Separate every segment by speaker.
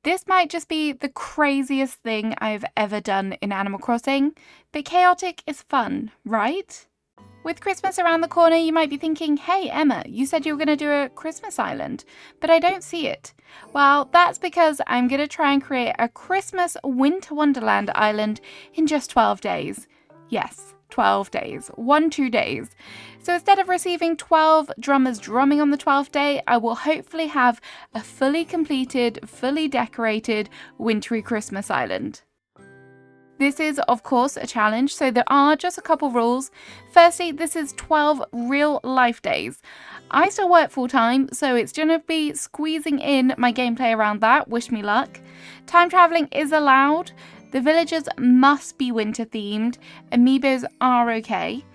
Speaker 1: This might just be the craziest thing I've ever done in Animal Crossing, but chaotic is fun, right? With Christmas around the corner, you might be thinking, hey Emma, you said you were going to do a Christmas island, but I don't see it. Well, that's because I'm going to try and create a Christmas Winter Wonderland island in just 12 days. Yes, 12 days, 2 days. So instead of receiving 12 drummers drumming on the 12th day, I will hopefully have a fully completed, fully decorated, wintry Christmas island. This is, of course, a challenge, so there are just a couple rules. Firstly, this is 12 real life days. I still work full time, so it's going to be squeezing in my gameplay around that. Wish me luck. Time traveling is allowed. The villagers must be winter themed. Amiibos are okay.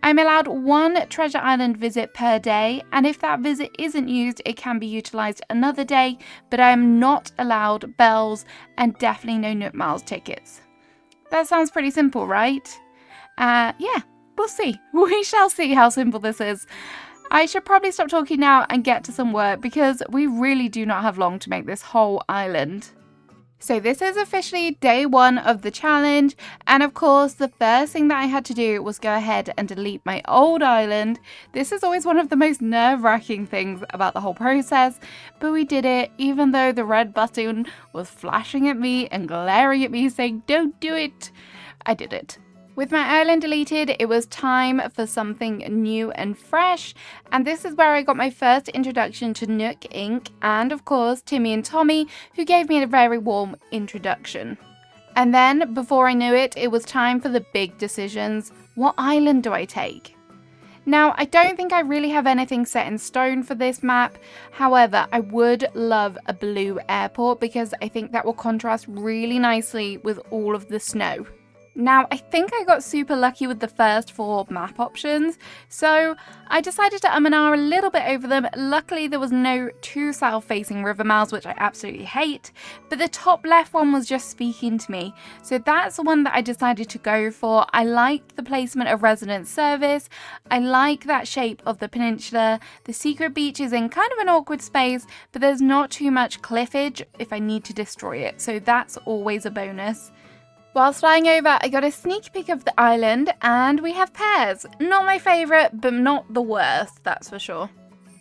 Speaker 1: I'm allowed 1 treasure island visit per day, and if that visit isn't used, it can be utilised another day, but I am not allowed bells and definitely no Nook Miles tickets. That sounds pretty simple, right? Yeah, we'll see. We shall see how simple this is. I should probably stop talking now and get to some work because we really do not have long to make this whole island. So this is officially day 1 of the challenge, and of course the first thing that I had to do was go ahead and delete my old island. This is always one of the most nerve-wracking things about the whole process, but we did it even though the red button was flashing at me and glaring at me saying don't do it. I did it. With my island deleted, it was time for something new and fresh, and this is where I got my first introduction to Nook Inc. and of course Timmy and Tommy, who gave me a very warm introduction. And then, before I knew it, it was time for the big decisions. What island do I take? Now, I don't think I really have anything set in stone for this map. However, I would love a blue airport because I think that will contrast really nicely with all of the snow. Now, I think I got super lucky with the first 4 map options, so I decided to and ah a little bit over them. Luckily, there was no too south-facing river mouths, which I absolutely hate, but the top left one was just speaking to me, so that's the one that I decided to go for. I like the placement of resident service, I like that shape of the peninsula. The secret beach is in kind of an awkward space, but there's not too much cliffage if I need to destroy it, so that's always a bonus. Whilst flying over, I got a sneak peek of the island, and we have pears. Not my favourite, but not the worst, that's for sure.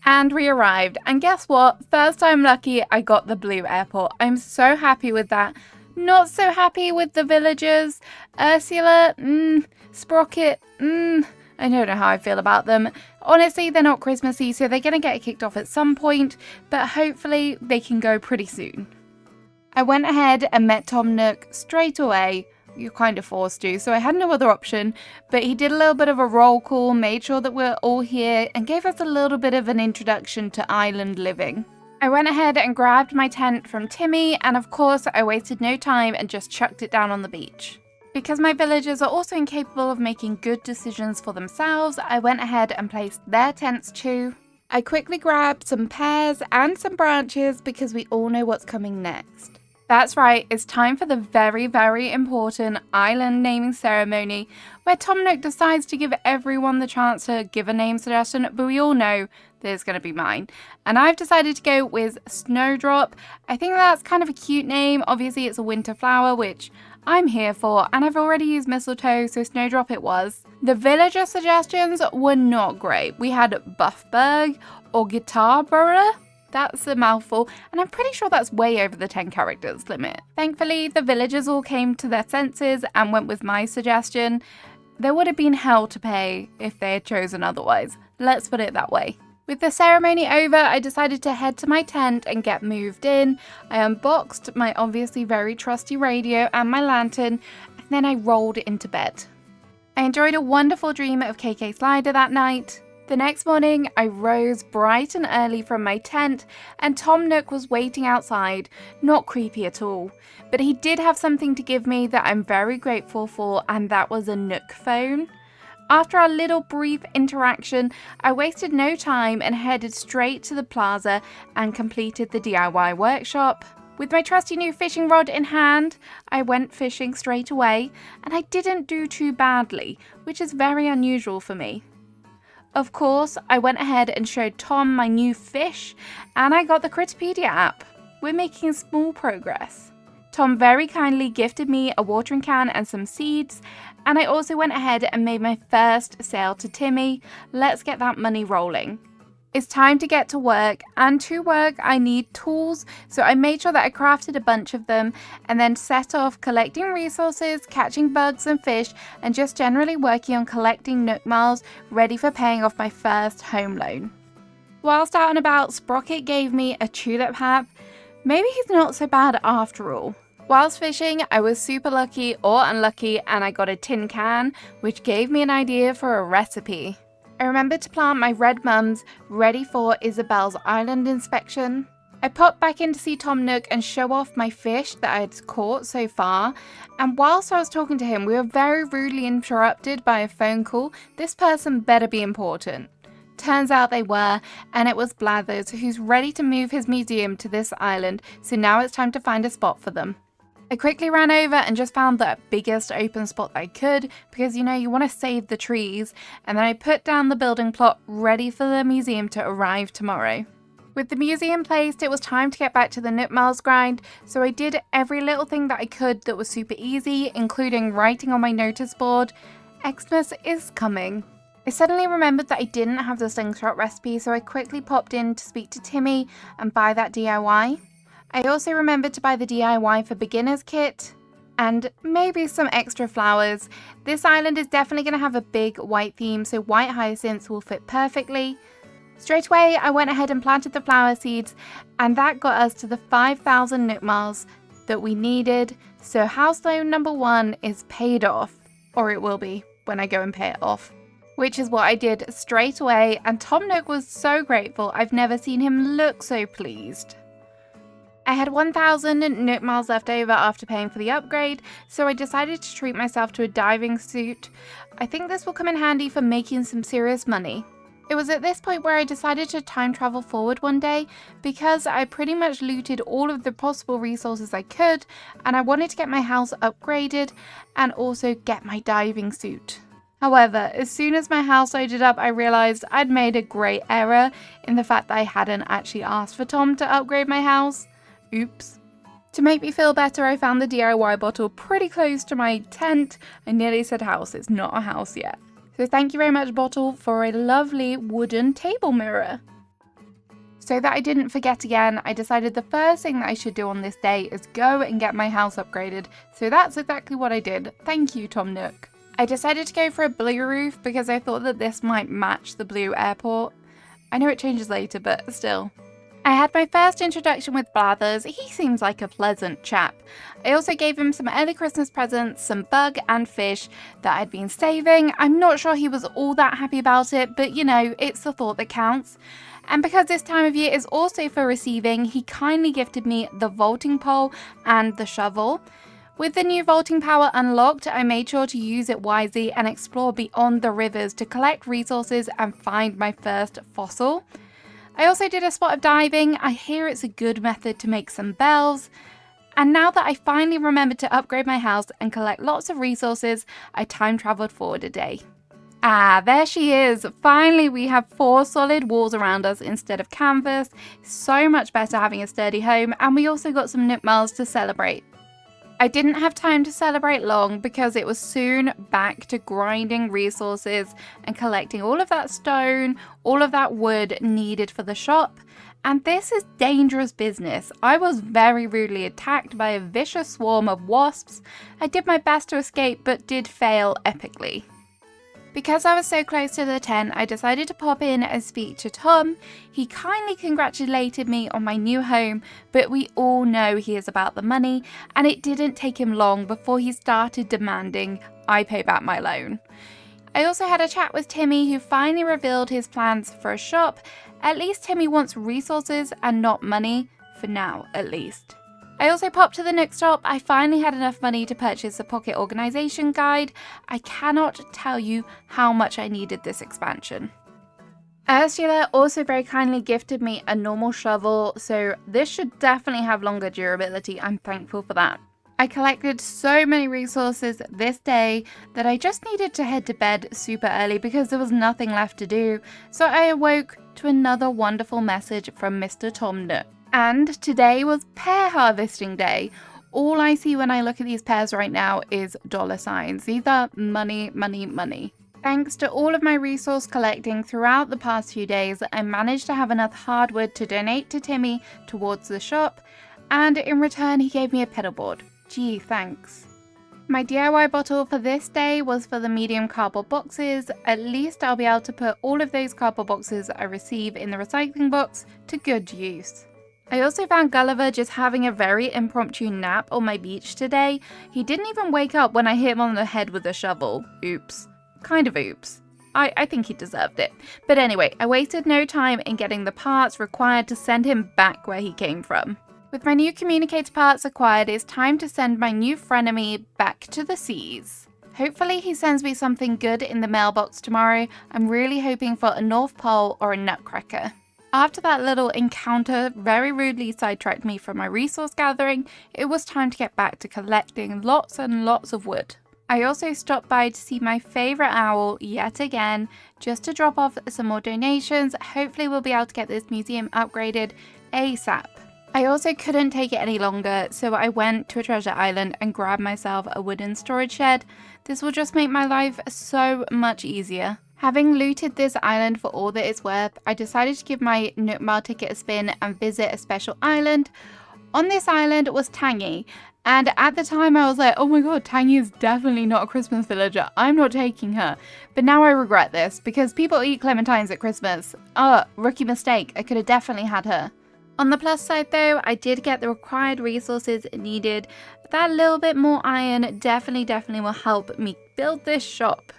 Speaker 1: And we arrived, and guess what? First time lucky, I got the blue airport. I'm so happy with that. Not so happy with the villagers. Ursula, Sprocket, I don't know how I feel about them. Honestly, they're not Christmassy, so they're going to get kicked off at some point, but hopefully they can go pretty soon. I went ahead and met Tom Nook straight away. You're kind of forced to, so I had no other option, but he did a little bit of a roll call, made sure that we're all here, and gave us a little bit of an introduction to island living. I went ahead and grabbed my tent from Timmy, and of course I wasted no time and just chucked it down on the beach. Because my villagers are also incapable of making good decisions for themselves, I went ahead and placed their tents too. I quickly grabbed some pears and some branches because we all know what's coming next. That's right, it's time for the very, very important island naming ceremony, where Tom Nook decides to give everyone the chance to give a name suggestion, but we all know that it's going to be mine. And I've decided to go with Snowdrop. I think that's kind of a cute name. Obviously, it's a winter flower, which I'm here for, and I've already used mistletoe, so Snowdrop it was. The villager suggestions were not great. We had Buffberg or Guitarborough. That's a mouthful, and I'm pretty sure that's way over the 10 characters limit. Thankfully, the villagers all came to their senses and went with my suggestion. There would have been hell to pay if they had chosen otherwise. Let's put it that way. With the ceremony over, I decided to head to my tent and get moved in. I unboxed my obviously very trusty radio and my lantern, and then I rolled into bed. I enjoyed a wonderful dream of KK Slider that night. The next morning, I rose bright and early from my tent, and Tom Nook was waiting outside, not creepy at all. But he did have something to give me that I'm very grateful for, and that was a Nook phone. After our little brief interaction, I wasted no time and headed straight to the plaza and completed the DIY workshop. With my trusty new fishing rod in hand, I went fishing straight away, and I didn't do too badly, which is very unusual for me. Of course, I went ahead and showed Tom my new fish, and I got the Critterpedia app. we're making small progress. Tom very kindly gifted me a watering can and some seeds, and I also went ahead and made my first sale to Timmy. Let's get that money rolling. It's time to get to work, and to work I need tools, so I made sure that I crafted a bunch of them and then set off collecting resources, catching bugs and fish, and just generally working on collecting Nook Miles ready for paying off my first home loan. Whilst out and about, Sprocket gave me a tulip hat. Maybe he's not so bad after all. Whilst fishing, I was super lucky or unlucky and I got a tin can, which gave me an idea for a recipe. I remembered to plant my red mums ready for Isabel's island inspection. I popped back in to see Tom Nook and show off my fish that I had caught so far, and whilst I was talking to him, we were very rudely interrupted by a phone call. This person better be important. Turns out they were, and it was Blathers, who's ready to move his museum to this island, so now it's time to find a spot for them. I quickly ran over and just found the biggest open spot I could, because you want to save the trees, and then I put down the building plot ready for the museum to arrive tomorrow. With the museum placed, it was time to get back to the Nook Miles grind, so I did every little thing that I could that was super easy, including writing on my notice board, Xmas is coming. I suddenly remembered that I didn't have the slingshot recipe, so I quickly popped in to speak to Timmy and buy that DIY. I also remembered to buy the DIY for beginners kit and maybe some extra flowers. This island is definitely going to have a big white theme, so white hyacinths will fit perfectly. Straight away, I went ahead and planted the flower seeds, and that got us to the 5,000 Nook Miles that we needed. So house loan number 1 is paid off, or it will be when I go and pay it off. Which is what I did straight away, and Tom Nook was so grateful. I've never seen him look so pleased. I had 1,000 Nook Miles left over after paying for the upgrade, so I decided to treat myself to a diving suit. I think this will come in handy for making some serious money. It was at this point where I decided to time travel forward one day, because I pretty much looted all of the possible resources I could, and I wanted to get my house upgraded and also get my diving suit. However, as soon as my house loaded up, I realised I'd made a great error in the fact that I hadn't actually asked for Tom to upgrade my house. Oops. To make me feel better, I found the DIY bottle pretty close to my tent. I nearly said house, it's not a house yet. So thank you very much, bottle, for a lovely wooden table mirror. So that I didn't forget again, I decided the first thing that I should do on this day is go and get my house upgraded. So that's exactly what I did. Thank you, Tom Nook. I decided to go for a blue roof because I thought that this might match the blue airport. I know it changes later, but still. I had my first introduction with Blathers. He seems like a pleasant chap. I also gave him some early Christmas presents, some bug and fish that I'd been saving. I'm not sure he was all that happy about it, but it's the thought that counts. And because this time of year is also for receiving, he kindly gifted me the vaulting pole and the shovel. With the new vaulting power unlocked, I made sure to use it wisely and explore beyond the rivers to collect resources and find my first fossil. I also did a spot of diving. I hear it's a good method to make some bells. And now that I finally remembered to upgrade my house and collect lots of resources, I time traveled forward a day. Ah, there she is. Finally, we have 4 solid walls around us instead of canvas. So much better having a sturdy home, and we also got some Nook Miles to celebrate. I didn't have time to celebrate long because it was soon back to grinding resources and collecting all of that stone, all of that wood needed for the shop. And this is dangerous business. I was very rudely attacked by a vicious swarm of wasps. I did my best to escape, but did fail epically. Because I was so close to the tent, I decided to pop in and speak to Tom. He kindly congratulated me on my new home, but we all know he is about the money, and it didn't take him long before he started demanding I pay back my loan. I also had a chat with Timmy, who finally revealed his plans for a shop. At least Timmy wants resources and not money, for now at least. I also popped to the Nook shop. I finally had enough money to purchase a pocket organisation guide. I cannot tell you how much I needed this expansion. Ursula also very kindly gifted me a normal shovel, so this should definitely have longer durability. I'm thankful for that. I collected so many resources this day that I just needed to head to bed super early because there was nothing left to do, so I awoke to another wonderful message from Mr. Tom Nook. And today was pear harvesting day. All I see when I look at these pears right now is dollar signs. These are money, money, money. Thanks to all of my resource collecting throughout the past few days, I managed to have enough hardwood to donate to Timmy towards the shop, and in return he gave me a pedal board. Gee, thanks. My DIY bottle for this day was for the medium cardboard boxes. At least I'll be able to put all of those cardboard boxes I receive in the recycling box to good use. I also found Gulliver just having a very impromptu nap on my beach today. He didn't even wake up when I hit him on the head with a shovel. Oops. Kind of oops. I think he deserved it. But anyway, I wasted no time in getting the parts required to send him back where he came from. With my new communicator parts acquired, it's time to send my new frenemy back to the seas. Hopefully he sends me something good in the mailbox tomorrow. I'm really hoping for a North Pole or a nutcracker. After that little encounter very rudely sidetracked me from my resource gathering, it was time to get back to collecting lots and lots of wood. I also stopped by to see my favourite owl yet again, just to drop off some more donations. Hopefully we'll be able to get this museum upgraded ASAP. I also couldn't take it any longer, so I went to a treasure island and grabbed myself a wooden storage shed. This will just make my life so much easier. Having looted this island for all that it's worth, I decided to give my Nook Mile ticket a spin and visit a special island. On this island was Tangy, and at the time I was like, oh my god, Tangy is definitely not a Christmas villager. I'm not taking her. But now I regret this because people eat clementines at Christmas. Rookie mistake. I could have definitely had her. On the plus side though, I did get the required resources needed. That little bit more iron definitely will help me build this shop.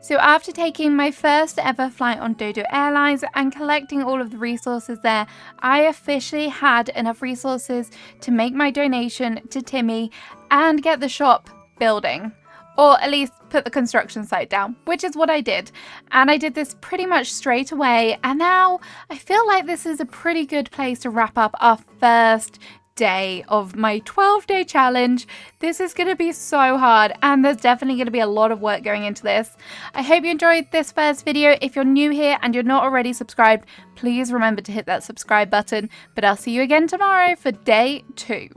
Speaker 1: So after taking my first ever flight on Dodo Airlines and collecting all of the resources there, I officially had enough resources to make my donation to Timmy and get the shop building. Or at least put the construction site down, which is what I did. And I did this pretty much straight away. And now I feel like this is a pretty good place to wrap up our first day of my 12-day challenge. This is going to be so hard, and there's definitely going to be a lot of work going into this. I hope you enjoyed this first video. If you're new here and you're not already subscribed, please remember to hit that subscribe button. But I'll see you again tomorrow for day 2.